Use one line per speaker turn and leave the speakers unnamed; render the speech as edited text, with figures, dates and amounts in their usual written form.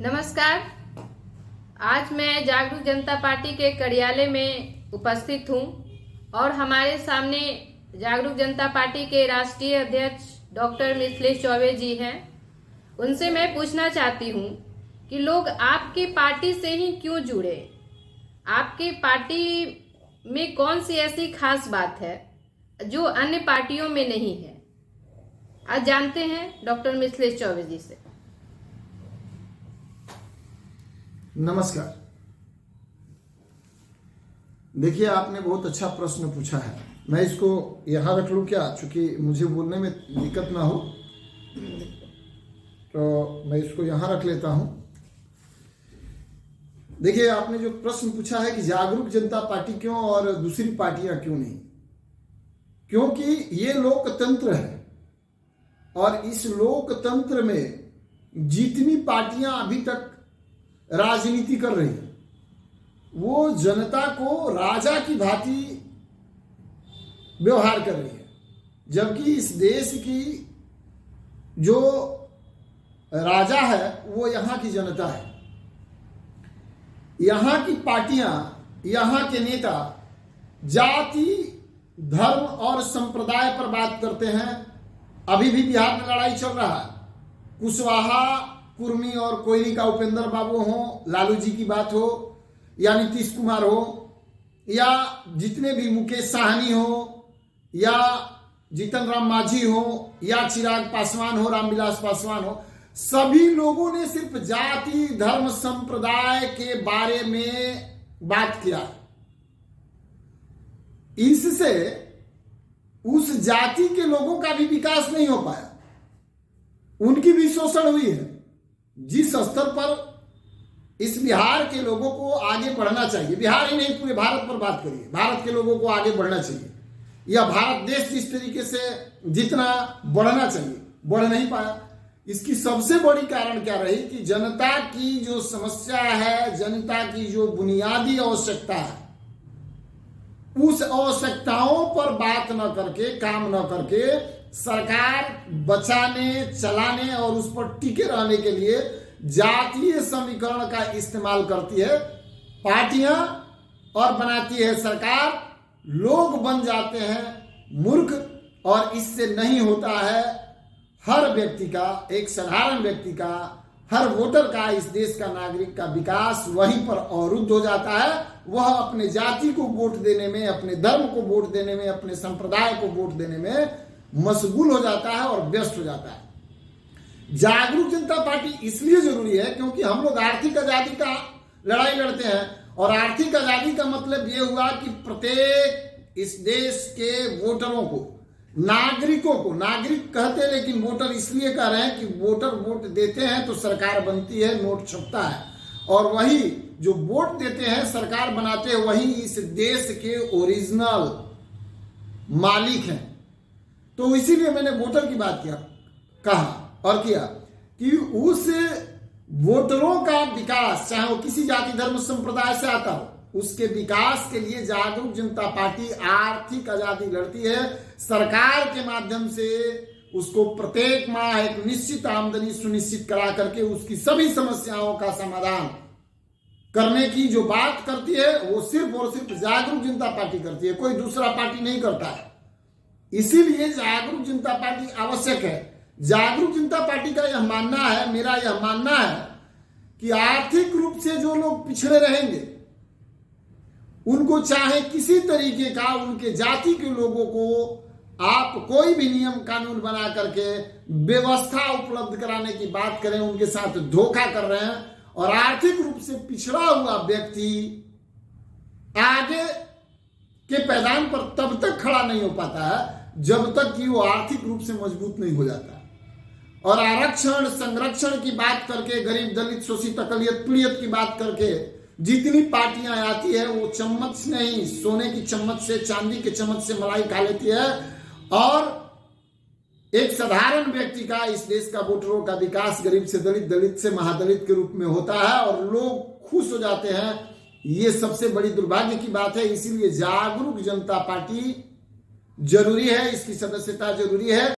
नमस्कार। आज मैं जागरूक जनता पार्टी के कार्यालय में उपस्थित हूं और हमारे सामने जागरूक जनता पार्टी के राष्ट्रीय अध्यक्ष डॉक्टर मिथिलेश चौबे जी हैं। उनसे मैं पूछना चाहती हूं कि लोग आपकी पार्टी से ही क्यों जुड़े, आपकी पार्टी में कौन सी ऐसी खास बात है जो अन्य पार्टियों में नहीं है। आज जानते हैं डॉक्टर मिथिलेश चौबे जी से।
नमस्कार। देखिए, आपने बहुत अच्छा प्रश्न पूछा है। मैं इसको यहाँ रख लूँ क्या, चूंकि मुझे बोलने में दिक्कत ना हो तो मैं इसको यहाँ रख लेता हूँ। देखिए, आपने जो प्रश्न पूछा है कि जागरूक जनता पार्टी क्यों और दूसरी पार्टियां क्यों नहीं, क्योंकि ये लोकतंत्र है और इस लोकतंत्र में जितनी पार्टियां अभी तक राजनीति कर रही है वो जनता को राजा की भांति व्यवहार कर रही है, जबकि इस देश की जो राजा है वो यहाँ की जनता है। यहाँ की पार्टियां, यहाँ के नेता जाति, धर्म और संप्रदाय पर बात करते हैं। अभी भी बिहार में लड़ाई चल रहा है। कुशवाहा, कुर्मी और कोयली का उपेंद्र बाबू हो, लालू जी की बात हो या नीतीश कुमार हो या जितने भी मुकेश साहनी हो या जीतन राम मांझी हो या चिराग पासवान हो, रामविलास पासवान हो, सभी लोगों ने सिर्फ जाति, धर्म, संप्रदाय के बारे में बात किया। इससे उस जाति के लोगों का भी विकास नहीं हो पाया, उनकी भी शोषण हुई है। जिस स्तर पर इस बिहार के लोगों को आगे बढ़ना चाहिए, बिहार ही नहीं पूरे भारत पर बात करिए, भारत के लोगों को आगे बढ़ना चाहिए, या भारत देश जिस तरीके से जितना बढ़ना चाहिए बढ़ नहीं पाया। इसकी सबसे बड़ी कारण क्या रही कि जनता की जो समस्या है, जनता की जो बुनियादी आवश्यकता है, उस आवश्यकताओं पर बात न करके, काम न करके सरकार बचाने, चलाने और उस पर टिके रहने के लिए जातीय समीकरण का इस्तेमाल करती है पार्टियां और बनाती है सरकार। लोग बन जाते हैं मूर्ख और इससे नहीं होता है हर व्यक्ति का, एक साधारण व्यक्ति का, हर वोटर का, इस देश का नागरिक का विकास वहीं पर अवरुद्ध हो जाता है। वह अपने जाति को वोट देने में, अपने धर्म को वोट देने में, अपने संप्रदाय को वोट देने में मशगूल हो जाता है और व्यस्त हो जाता है। जागरूक जनता पार्टी इसलिए जरूरी है क्योंकि हम लोग आर्थिक आजादी का लड़ाई लड़ते हैं और आर्थिक आजादी का मतलब यह हुआ कि प्रत्येक इस देश के वोटरों को, नागरिकों को, नागरिक कहते हैं लेकिन वोटर इसलिए कह रहे हैं कि वोटर वोट देते हैं तो सरकार बनती है, नोट छपता है, और वही जो वोट देते हैं, सरकार बनाते हैं, वही इस देश के ओरिजिनल मालिक हैं। तो इसीलिए मैंने वोटर की बात कहा और किया कि उस वोटरों का विकास, चाहे वो किसी जाति, धर्म, संप्रदाय से आता हो, उसके विकास के लिए जागरूक जनता पार्टी आर्थिक आजादी लड़ती है। सरकार के माध्यम से उसको प्रत्येक माह एक निश्चित आमदनी सुनिश्चित करा करके उसकी सभी समस्याओं का समाधान करने की जो बात करती है वो सिर्फ और सिर्फ जागरूक जनता पार्टी करती है, कोई दूसरा पार्टी नहीं करता है। इसीलिए जागरूक जनता पार्टी आवश्यक है। जागरूक जनता पार्टी का यह मानना है, मेरा यह मानना है कि आर्थिक रूप से जो लोग पिछड़े रहेंगे उनको चाहे किसी तरीके का, उनके जाति के लोगों को आप कोई भी नियम कानून बना करके व्यवस्था उपलब्ध कराने की बात करें, उनके साथ धोखा कर रहे हैं। और आर्थिक रूप से पिछड़ा हुआ व्यक्ति आगे के पैदान पर तब तक खड़ा नहीं हो पाता है जब तक कि वो आर्थिक रूप से मजबूत नहीं हो जाता। और आरक्षण, संरक्षण की बात करके, गरीब, दलित, शोषित, अकलियत, पीड़ित की बात करके जितनी पार्टियां आती है वो चम्मच नहीं, सोने की चम्मच से, चांदी के चम्मच से मलाई खा लेती है और एक साधारण व्यक्ति का, इस देश का वोटरों का विकास गरीब से दलित, दलित से महादलित के रूप में होता है और लोग खुश हो जाते हैं। ये सबसे बड़ी दुर्भाग्य की बात है। इसीलिए जागरूक जनता पार्टी जरूरी है, इसकी सदस्यता जरूरी है।